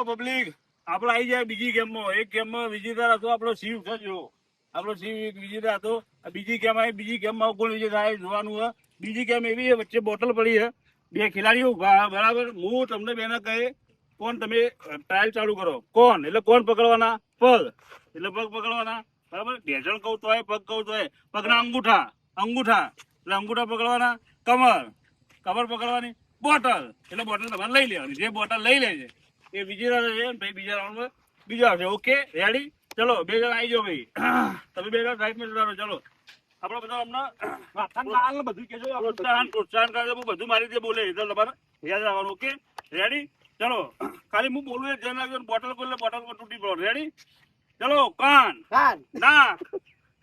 Public આપણે આવી જાય બીજી ગેમમાં. એક ગેમમાં વિજેતા હતો આપણો શિવ થયો. આપણો શિવ એક વિજેતા હતો. બીજી ગેમ આવી, બીજી ગેમમાં કોણ વિજેતા આવે જોવાનું છે. બીજી ગેમ એવી છે, વચ્ચે બોટલ પડી છે, બે ખેલાડીઓ બરાબર. હું તમને બેને કહે કોણ, તમે ટ્રાયલ ચાલુ કરો. કોણ એટલે કોણ પકડવાના? પગ એટલે પગ પકડવાના, બરાબર. ઢેચણ કહું તો પગ કહું તો પગના અંગૂઠા, અંગૂઠા એટલે અંગૂઠા પકડવાના. કમર, કમર પકડવાની. બોટલ એટલે બોટલ તમારે લઈ લેવાની. જે બોટલ લઈ લે છે એ વિજેતા છે. ભાઈ બીજા રાઉન્ડમાં બીજો આવશે. Okay ready? ચલો બે જણા આવી જાઓ ભાઈ. તમે બે જણા સાઈડમાં જતા રહો. ચલો આપડે બધા હમણાં બધું કેજો, પ્રોત્સાહન કરે બધું મારી રીતે બોલે એટલે તમારે યાદ રાખવાનું. Okay ready? ચલો ખાલી હું બોલું એ ધ્યાન રાખજો. બોટલ બોલે બોટલ પર તૂટી પડો. રેડી? ચલો કાન, નાક,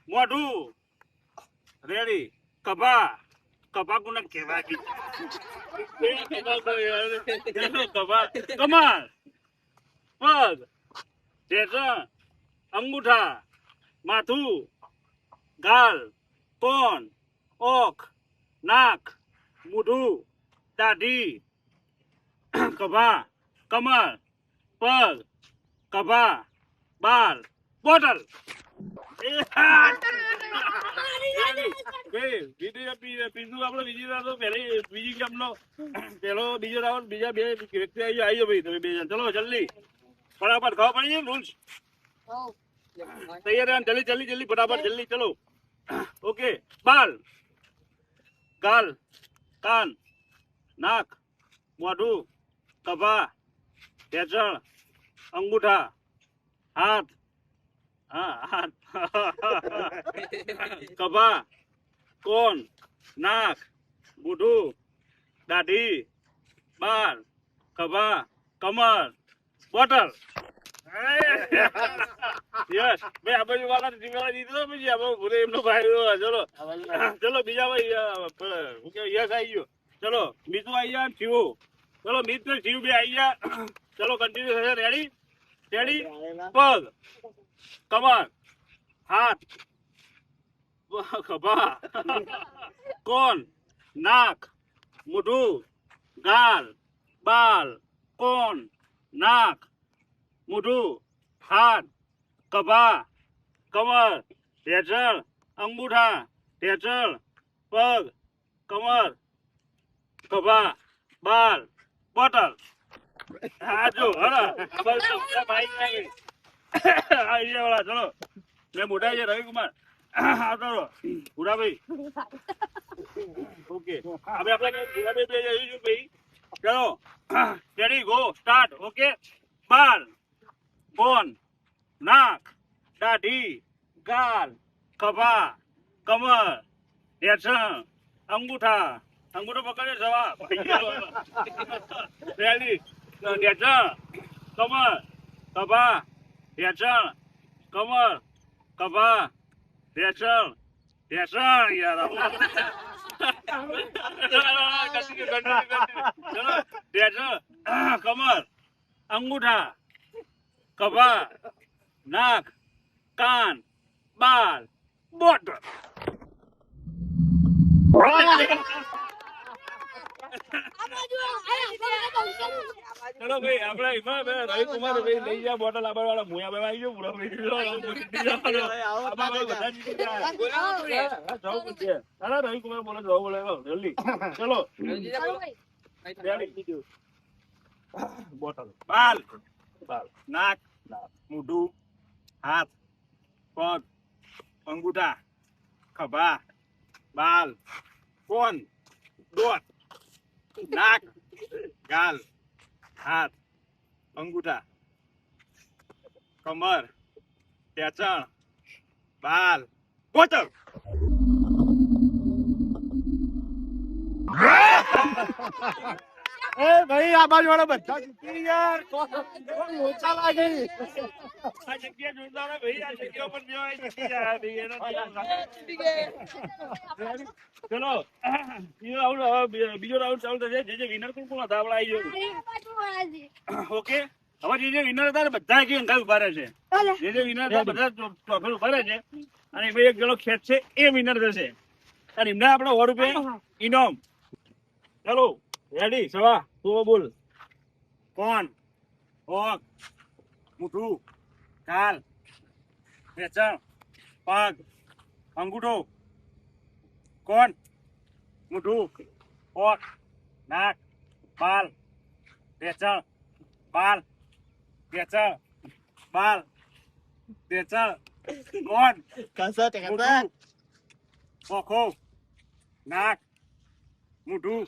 મોઢું. રેડી? કભા, કભા કોને કહેવાય? કમર, પગ, ઢેચણ, અંગૂઠા, માથું, ગાલ, કોન, ઓખ, નાક, મોઢું, દાઢી, કભા, કમર, પગ, કભા, બાલ, બોટલ. પીધું આપડે બીજી તો બીજી ગેમનો પેલો બીજો રાઉન્ડ. બીજા બે વ્યક્તિ આવી જાઓ ભાઈ. તમે બે જણ ચલો જલ્દી ફટાફટ. ખબર પડી જાય રૂલ્સ? તૈયાર જલ્દી જલ્દી જલ્દી ફટાફટ જલ્દી. ચલો ઓકે. બાલ, ગાલ, કાન, નાક, મોઢું, કભા, ઢેચણ, અંગૂઠા, હાથ, હાથ, કભા, કોન, નાક, મોઢું, દાઢી, બાલ, કભા, કમર, બોટલ. યસ ભાઈ આ બાજુ વાળા જીમેલા જીતો પછી આપણે ભૂરે એમનો ભાઈ. ચલો ચલો બીજા ભાઈ યસ આવી ગયો. ચલો મીતુ આવી ગયા, શિવ. ચલો મિત ને શિવ બે આવી ગયા. ચલો કન્ટિન્યુ થશે. રેડી? રેડી? પગ, કમર, હાથ, ખભા, કોન, નાક, મોઢું, ગાલ, બાલ, કોન, નાક, મોઢું, હાથ, કભા, કમર, ઢેચણ, અંગૂઠા, ઢેચણ, પગ, કમર, કભા, બાલ, બોટલ. હા જો વાળા. ચલો મેં મોટા છે રવિકુમાર. આવતો રહો ભૂરાભાઈ. ઓકે હવે આપણે ભાઈ. ચલો રેડી ગો સ્ટાર્ટ. ઓકે. બાલ, કોન, નાક, દાઢી, ગાલ, ખભા, કમર, ઢેચણ, અંગૂઠા. અંગૂઠો પકડે જવા. રેડી? ઢેચણ, કમર, કભા, ઢેચણ, કમર, કભા, ઢેચણ, ઢેચણ. યાર ઢેચણ, કમર, અંગૂઠા, કભા, નાક, કાન, બાલ, બોટલ. ચલો ભાઈ આપણે રવિકુમાર ભાઈ લઈ જા બોટલ. આબાર વાળા મોયા ભાઈ આવી ગયો. પૂરા ભાઈ રવિકુમાર બોલે જવું બોલે જલ્દી. ચલો બોટલ. બાલ, બાલ, નાક, મોઢું, હાથ, પગ, અંગૂઠા, ખભા, બાલ, કોન, દોત, નાક, ગાલ, હાથ, અંગૂઠા, કમર, ઢેચણ, બાલ, બોટલ. એ ભાઈ આ બાજુ વાળા બધા જીતી યાર. ઓછા લાગે આ જગ્યા જોરદાર ભાઈ. આ જગ્યા પર ચલો બીજો રાઉન્ડ ચાલુ થશે. જે વિનર કોણ કોણ હતા આપણે આવી ગયો. ઓકે હવે જે વિનર હતા બધા કે અંગાઈ ઉભા રહે છે. જે વિનર હતા બધા ટ્રોફી ઉભા રહે છે અને ભાઈ એક જણો ખેંચશે એ વિનર થશે અને એમને આપણે 100 રૂપિયા ઇનામ. ચલો રેડી? સવા તું બોલ. કોન, પગ મુઠ્ઠું ગાલ વેચણ પગ અંગૂઠો કોણ મુઠ્ઠું ઓઠ નાક બાલ વેચણ બાલ વેચણ બાલ વેચણ કોણ મુઠ્ઠું ઓખો નાક મુઠ્ઠું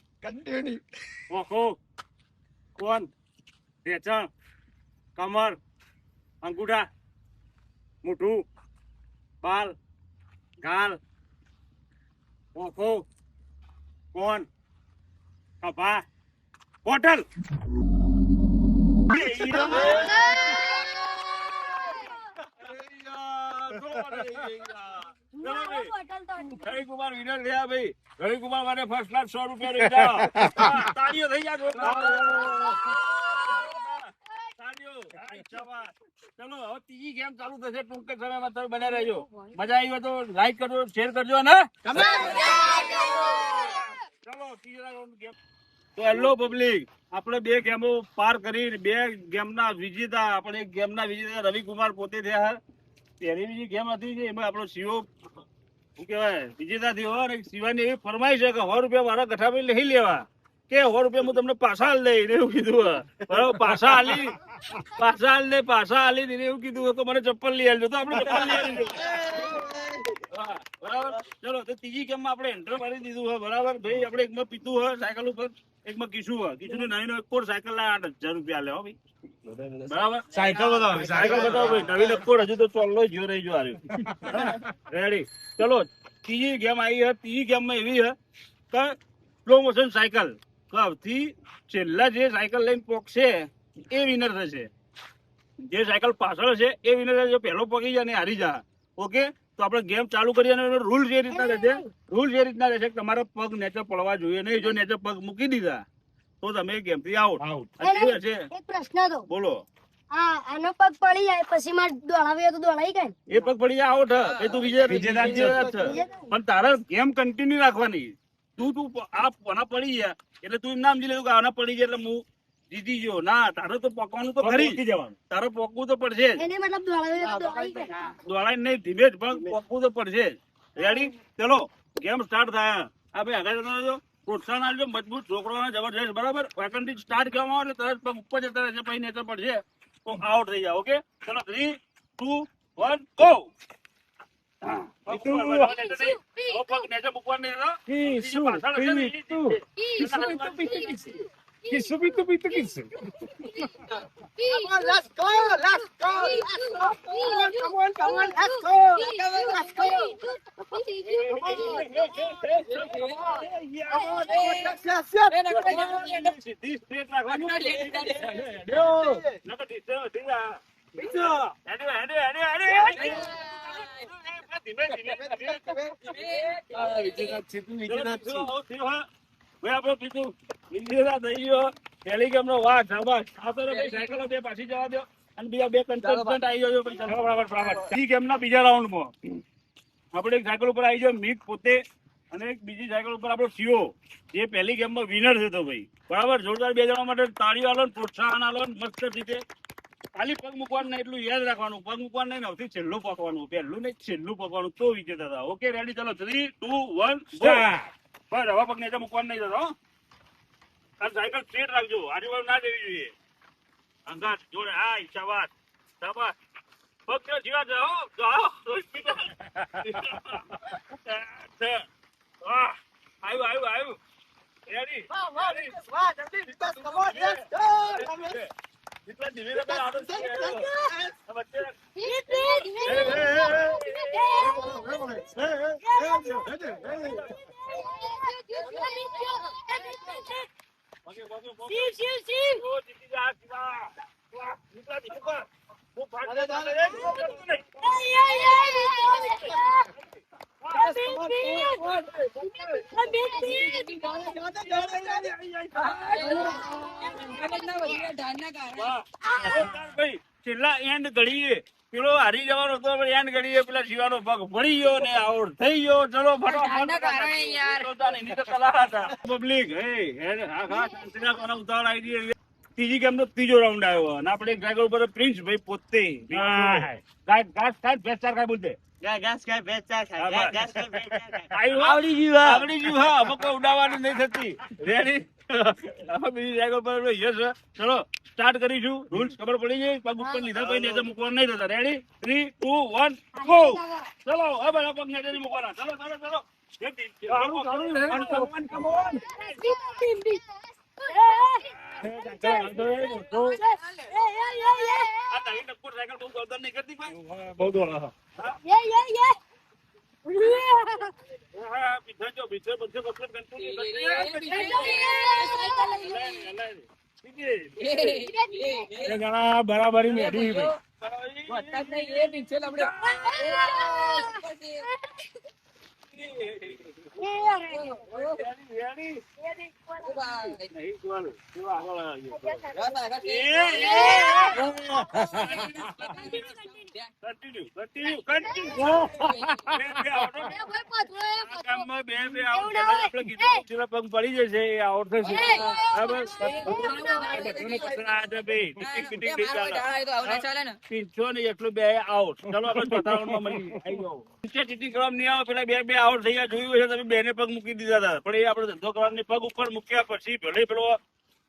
ઓખો કોણ વેચણ કમર અંગૂઠા મુઠ્ઠું બાલ ગાલ ઓખો કોણ ખભા બોટલ રવિકુમાર વિનર થયા ભાઈ. રવિકુમાર માટે ફર્સ્ટ ક્લાસ 100 રૂપિયા લઈ જાઓ. તાળીઓ થઈ જાય. ચલો હવે ત્રીજી ગેમ ચાલુ થશે ટૂંક જ સમયમાં. તમે બન્યા રહેજો. મજા આવી હોય તો લાઈક કરજો, શેર કરજો ને. ચલો ત્રીજા રાઉન્ડ ગેમ. તો હેલો પબ્લિક, આપણે 2 ગેમો પાર કરી 2 ગેમના વિજેતા. આપણે એક ગેમના વિજેતા રવિકુમાર પોતે થયા. પહેલી બીજી ગેમ હતી જે એમાં આપણો શિવો શું કહેવાય વિજેતા થયો. અને શિવાની એવી ફરમાઈશ છે કે 100 રૂપિયા મારા ગઠાભાઈ લઈ લેવા, કે 100 રૂપિયા હું તમને પાછા હાલ દઈ એવું કીધું. બરાબર, પાછા હાલી દઈને એવું કીધું કે મને ચપ્પલ લઈ આવજો. તો આપણે ચપ્પલ લઈ આવજો. બરાબર. ચલો તો ત્રીજી ગેમમાં આપણે એન્ટર મારી દીધું હોય. બરાબર ભાઈ, આપણે એકમાં પીતું હોય સાયકલ ઉપર, એકમાં કીશું હોય. કીશું નવી એક સાયકલ લાવે 8,000 રૂપિયા લે. ભાઈ બરાબર, સાયકલ બતાવો ભાઈ. નવી નક્કોર હજુ તો ચોલ્લો જો રહી જો આવ્યું. રેડી. ચલો ત્રીજી ગેમ આવી છે. ત્રીજી ગેમમાં એવી છે કે સ્લો મોશન સાયકલ. સૌથી છેલ્લા જે સાયકલ લઈને પોકશે એ વિનર થશે. જે સાયકલ પાછળ છે એ વિનર થશે. પહેલો પગી જાય ને હારી જાય. ઓકે, તો આપણે ગેમ ચાલુ કરીએ. અને રૂલ એ રીતના રહેશે કે તમારા પગ નેચે પડવા જોઈએ નહીં. જો નેચે પગ મૂકી દીધા તો તમે ગેમ થી આઉટ. એક પ્રશ્ન તો બોલો. આનો પગ પડી જાય પછી મારે દોડાવી હોય તો દોડાઈ ગઈ. એ પગ પડી જાય આઉટ. એ તું વિજેતા છે. પણ તારે ગેમ કન્ટિન્યુ રાખવાની. તું આ પડી ગયા એટલે તું એમ નામ સમજી લેવું કે આના પડી ગયા એટલે હું જીતી ગયો. ના, તારે તો પકવાનું તો ખરી જવાનું. તારે પોકવું તો પડશે. એને મતલબ દોડાવી હોય તો દોડાઈ ગઈ. દોડાઈ નહીં, ધીમે જ પણ પોકવું તો પડશે. રેડી? ચલો ગેમ સ્ટાર્ટ થાય. આ ભાઈ આગળ જતા રહેજો. પ્રોત્સાહન આપજો. મજબૂત છોકરાઓને જબરજસ્ત. બરાબર, વેકન્સી સ્ટાર્ટ કરવામાં આવે એટલે તરત પગ ઉપર જતા રહેશે. પછી નેચર પડશે તો આઉટ થઈ જાય. ઓકે, ચલો 3, 2, 1 ગો. પહેલી ગેમ નો વાહ શાબાશ. સાયકલો બે પાછી જવા દો અને બીજા 2 કન્ટેસ્ટન્ટ આવી જજો. ત્રીજી ગેમ ના બીજા રાઉન્ડમાં આપણે એક સાયકલ ઉપર આવી જાય મીત પોતે, અને એક બીજી સાયકલ ઉપર આપણો શિવો, જે પહેલી ગેમમાં વિનર થતો ભાઈ. બરાબર, જોરદાર 2 જણા માટે તાળીઓ આલો, પ્રોત્સાહન આલો મસ્ત રીતે. ખાલી પગ મૂકવાનું નહીં, એટલું યાદ રાખવાનું. પગ મૂકવાનું નહીં, સૌથી છેલ્લું પકવાનું. પહેલું નહીં, છેલ્લું પકવાનું તો વિજેતા હતા. Okay, ready? ચલો 3, 2, 1 બસ. હવે પગ નીચે મૂકવાનું નહીં થતો. સાયકલ સ્ટ્રેટ રાખજો, આજુબાજુ ના દેવી જોઈએ. અંગાત જોડે. હા, શાબાશ શાબાશ. પગ જીવા જાઓ. આવ્યું. રેડી? જેટલા ધીમે ધીમે આનંદ છેલ્લા એન્ડ ઘડીએ પેલો હારી જવાનો હતો. એન્ડ ઘડીએ પેલા શિવાનો પગ પડી ગયો ને આઉટ થઈ ગયો. ચલો ફટાફટ પબ્લિક ઉતાવળ આવી ગઈ. ત્રીજી ગેમનો ત્રીજો રાઉન્ડ આવ્યો અને આપણે એક ડ્રાઈવર ઉપર પ્રિન્સ ભાઈ પોતે ગાય ઘાસ ખાય ભેંસ ચાર ખાય બોલતે આવડી ગયું હા અમુક કોઈ ઉડાવવાની નહીં થતી રેડી હવે બીજી જાગો પર યસ ચલો સ્ટાર્ટ કરીશું રૂલ્સ ખબર પડી ગઈ પગ ઉપર લીધા પછી નીચે મૂકવાનું નહીં થતા રેડી 3 2 1 ગો ચલો હવે બધા પગ નીચે નહીં મૂકવાના ચલો ચલો ચલો બહુ દોડા બરાબરી મેળી પડી જશે આઉટ થશે પીછો ને એટલું બે આઉટ ચલો આપણે ચોથા રાઉન્ડમાં મળી ચીટિંગ કરવા નહીં આવે પેલા બે આઉટ થઈ ગયા જોયું છે તમે બેને પગ મૂકી દીધા હતા પણ એ આપણે ધંધો કરવાની પગ ઉપર મૂક્યા પછી ભલે પેલો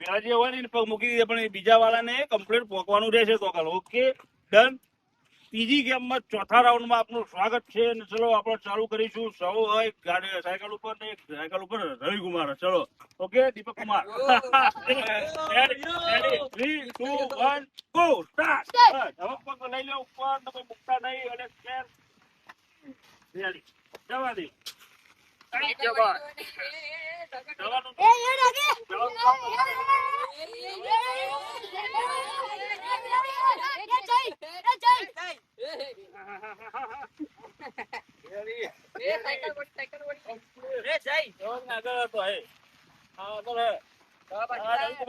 પેલા જે હોય ને એને પગ મૂકી દીધા પણ એ બીજા વાળાને કમ્પ્લીટ પોકવાનું રહેશે તો કાલ ઓકે ડન ત્રીજી ગેમમાં ચોથા રાઉન્ડમાં આપનું સ્વાગત છે અને ચલો આપણે ચાલુ કરીશું સૌ હોય ગાડી સાયકલ ઉપર ને સાયકલ ઉપર રવિકુમાર ચલો ઓકે દીપક કુમાર 3 2 1 ગો સ્ટાર્ટ હવે પગ લઈ લો ઉપર તમે મૂકતા નહીં અને સ્કેર રેડી જવા દે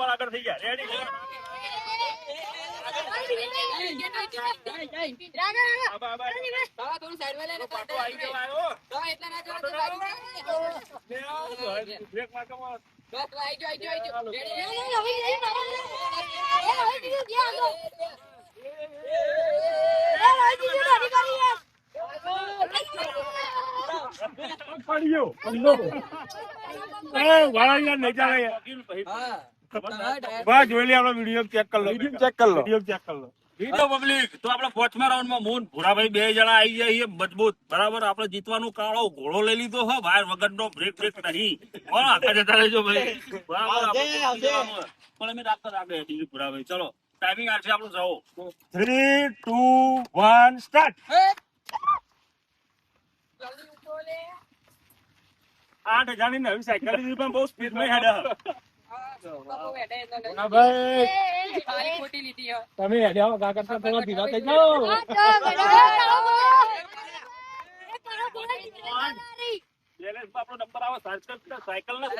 આગળ થઈ ગયા રેડી બે જણા આવી જાય મજબૂત બરાબર આપણે જીતવાનું કાળો ઘોડો લઈ લીધો હો બહાર વગરનો બ્રેક નહીં આખા જતા રહેજો ભાઈ બરાબર પણ અમે રાખતા આગળ ભુરાભાઈ ચલો ટાઈમિંગ આવશે આપણું જાઓ 3 2 1 સ્ટાર્ટ 8000 ની નવી સાયકલ લીધી પણ બહુ સ્પીડ માં હેડે તમે હેડ્યા ગા કરતા થોડા ધીરા થઈ જાઓ આપણો નંબર આવે સાયકલ ના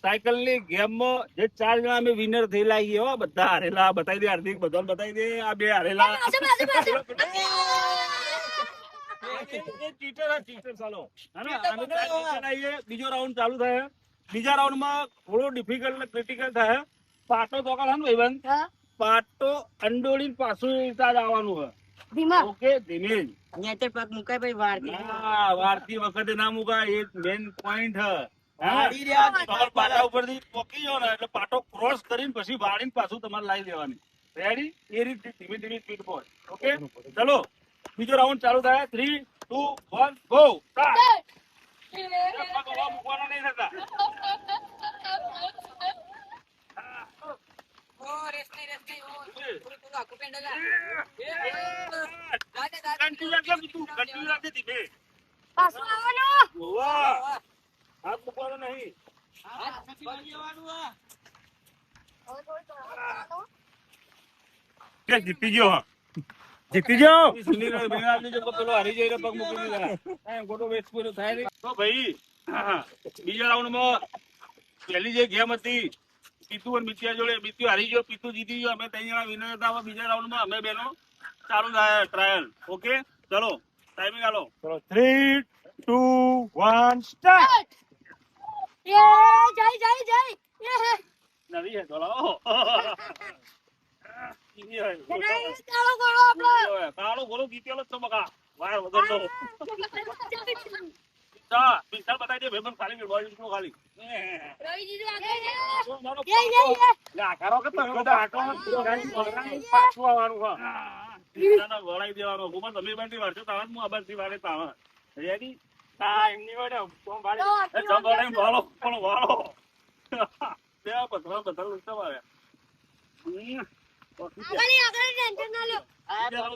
સાયકલ ની ગેમ માં જે 4 જણા અમે વિનર થયેલા હો બધા હારેલા બતાવી દે હાર્દિક બધા બતાવી દે આ બે હારેલા બીજો રાઉન્ડ ચાલુ થાય બીજા રાઉન્ડ માં થોડો ડિફિકલ્ટ ને ક્રિટિકલ થાય પાટો તો ભાઈબંધ પાટો અંડોળી પાછું આવવાનું હોય ઓકે ધીમે વારતી વખતે ના મુકાય એ મેન પોઈન્ટ પાટા ઉપરથી પોકી જાવ ને એટલે પાટો ક્રોસ કરીને પછી વાળીને પાછું તમારે લાવી દેવાની રેડી એ રીતે ધીમે ધીમે સ્પીડ પર ઓકે ચલો બીજો રાઉન્ડ ચાલુ થાય 3 2 1 ગો સ્ટાર્ટ મૂકવાના નહીં થતા હાથ મૂકવાનો નહીં કે જીતી ગયો હા. જીતી ગયો સુનિલ બિનાલની જો પેલો હારી જાય એટલે પગ મૂકી દીધા. ખોટો વેસ્ટ પૂરો થાય નહીં. તો ભાઈ બીજા રાઉન્ડમાં પહેલી જે ગેમ હતી પીતુ અને મિત્યા જોડે, મિત્યુ હારી ગયો, પીતુ જીતી ગયો. અમે 3 જણા વિનર હતા. હવે બીજા રાઉન્ડમાં અમે બેનો ચાલુ થાય ટ્રાયલ. ઓકે ચલો ટાઈમિંગ આલો. ચલો 3 2 1 સ્ટાર્ટ એ જય જય જય એ નવી હે ચલો કાળો કાળો આપણો કાળો ગોળો જીતેલો જ તો બકા વાર વગરનો. પિસ્તા બતાવી દે ભાઈ, ખાલી બોલ ખાલી રવિજી તો આગળ છે મારો જય જય જય આકારો કે તમે બધા આટો પાછું આવવાનું હા પિસ્તાનો વળાઈ દેવાનો. ગુમા તમે બંટી વાળશો તાવા હું અબરથી વાળે તાવા. રેડી? હા એમની વડે કોમ ભાડે એ ચંબોડાઈ વાળો પણ વાળો. બે પથરા પથરા ઉત્સવ આવે. આગળ ટેન્શન ના લ્યો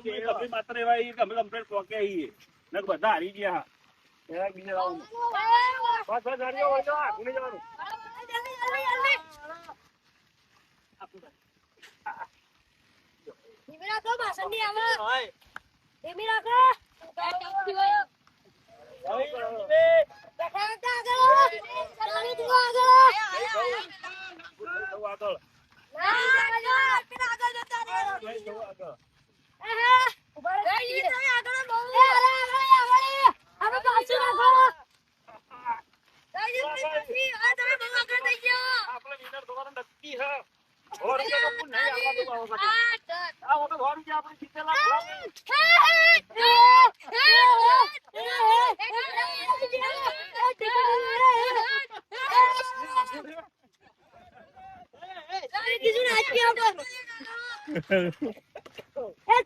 તમે માત્ર એવા ઈ કે અમે કમ્પ્લીટ પોકે આવીએ ને બધા હારી ગયા. એવા બીજા રાઉન્ડ બસ બસ હરિયો હોય તો આખું જવાનું ધીમે રાખો ભાષણ ની આવે ધીમે રાખો બેઠા હતા આગળ ચાલી તું આગળ આગળ આગળ જતા રે ઉભા રહે આગળ બહુ હવે પાછું રાખો આપણે વિનર થવાનું નક્કી છે. ઓર કે તો નહીં આવવાનું આ વખત હોર કે આપણે જીતેલા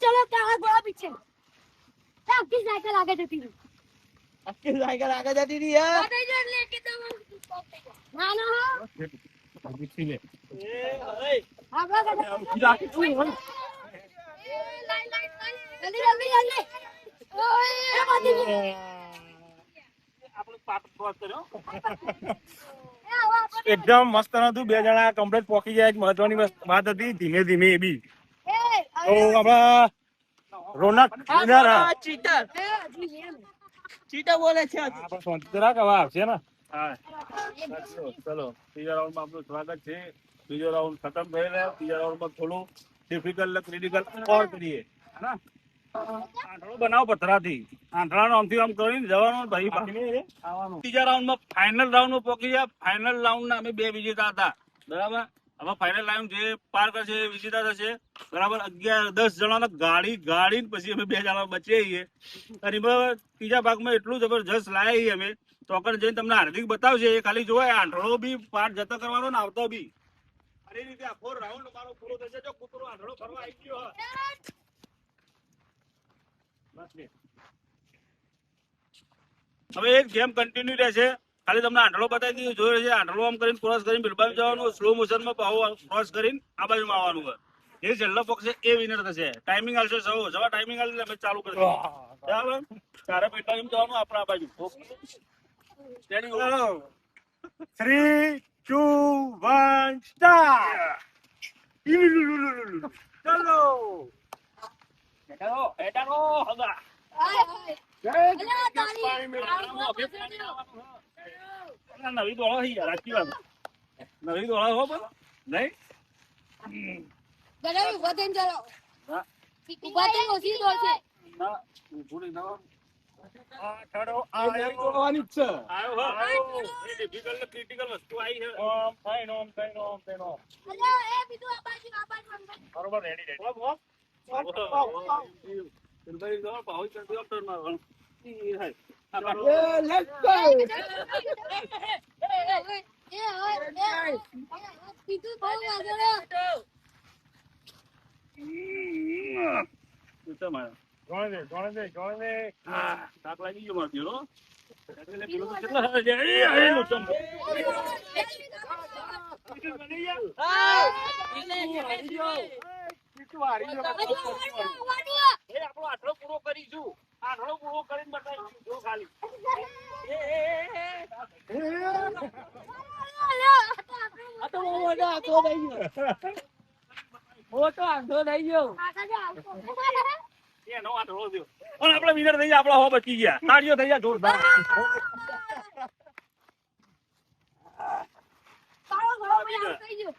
ચલો કાળા ગોળા પીછે આખી સાયકલ આગળ જતી રહી આખી સાયકલ આગળ જતી રહી હે ના ના જીતી લે આગળ જલ્દી જલ્દી ઓય બાજી આપણે પાટ ક્રોસ કર્યો. એકદમ મસ્ત હતું. બે જણા કમ્પ્લીટ પોકી જાય. એક મહત્વની વાત હતી ધીમે ધીમે એ બી તો આપણા રોનક વિનર હા ચીટર ચીટર બોલે છે આપણે શાંતિ રાખ હવે આવશે ને હા ચલો ત્રીજા રાઉન્ડમાં આપનું સ્વાગત છે. બીજો રાઉન્ડ ખતમ થઈ રહ્યો. ત્રીજા રાઉન્ડમાં થોડું ડિફિકલ્ટ ક્રિટિકલ ઓર કરીએ હા. આંધળો બનાવો પથરાથી. આંધળાનો આમથી આમ કરીને જવાનું ભાઈ બાકી આવવાનું. ત્રીજા રાઉન્ડમાં ફાઇનલ રાઉન્ડમાં પહોંચી ગયા. ફાઇનલ રાઉન્ડના અમે 2 વિજેતા હતા. બરાબર. હવે ફાઇનલ રાઉન્ડ જે પાર કરશે એ વિજેતા થશે. બરાબર. 11-10 જણાને ગાડી પછી અમે 2 જણા બચીએ છીએ. અને એમાં ત્રીજા ભાગમાં એટલું જબરજસ્ત લાયા અમે ચોકડ જઈને તમને હાર્દિક બતાવશે. એ ખાલી જોવાય આંધળો બી પાર જતો કરવાનો ને આવતો બી. આ રીતે આખો રાઉન્ડ મારો પૂરો થશે. જો કૂતરો આંધળો ફરવા આવી ગયો હોય. હવે એક ગેમ કન્ટિન્યુ રહેશે. ખાલી તમને આંધળો બતાવી દીધું જોઈ છે. આંધળો આમ કરીને ક્રોસ કરીને બિલબામ જવાનું. સ્લો મોશનમાં પાવો ક્રોસ કરીને આ બાજુમાં આવવાનું હોય. જે છેલ્લો પક્ષ છે એ વિનર થશે. ટાઈમિંગ આવશે સવા ટાઈમિંગ આવશે અમે ચાલુ કરી બરાબર. તારે પેટા એમ જવાનું આપણે આ બાજુ. રેડી 3 2 1 સ્ટાર્ટ ચલો એટાનો હગા નવી દોડો થઈ ગયા. સાચી વાત નવી દોડો હો પણ નહીં ઉભા થઈને ચાલો ઉભા થઈને ઓછી દોડ છે ના ઊભું નહીં થવાનું. આ ઠડો બોલવાની જ છે આવ્યો હો એ ડિફિકલ્ટ ને ક્રિટિકલ વસ્તુ આવી છે. ઓમ થઈન ઓમ થઈન ઓમ થઈન ઓમ અલ્યા એ બીજું આ બાજુ બરોબર રેડી રેડી બોલ બોલ ભાઈ દો પાવ ચંદી ડોક્ટર મારવાનું. ઈ હાય આ કાઢો. લેટ્સ ગો બીજું બહુ આગળ ઉત્તર મારો. જોણે દે હા તાક લાગી ગયો મારતી હો. એટલે પેલો તો કેટલા હારે છે. એ આયેલો ચંબો. એ આપણો આટલો પૂરો કરીશું. આટલો પૂરો કરીને બતાવીશું જો ખાલી. આ તો બહુ મોટો આંકડો થઈ ગયો ઓ તો આંધો થઈ ગયો. કાકાજી આવતો. એનો આ ઢોળો થયો. પણ આપણે વિનર થઈ ગયા, આપણા હો બચી ગયા. તાળીઓ થઈ ગયા જોરદાર. તારો ઘણો ભાઈ આઉટ થઈ ગયો.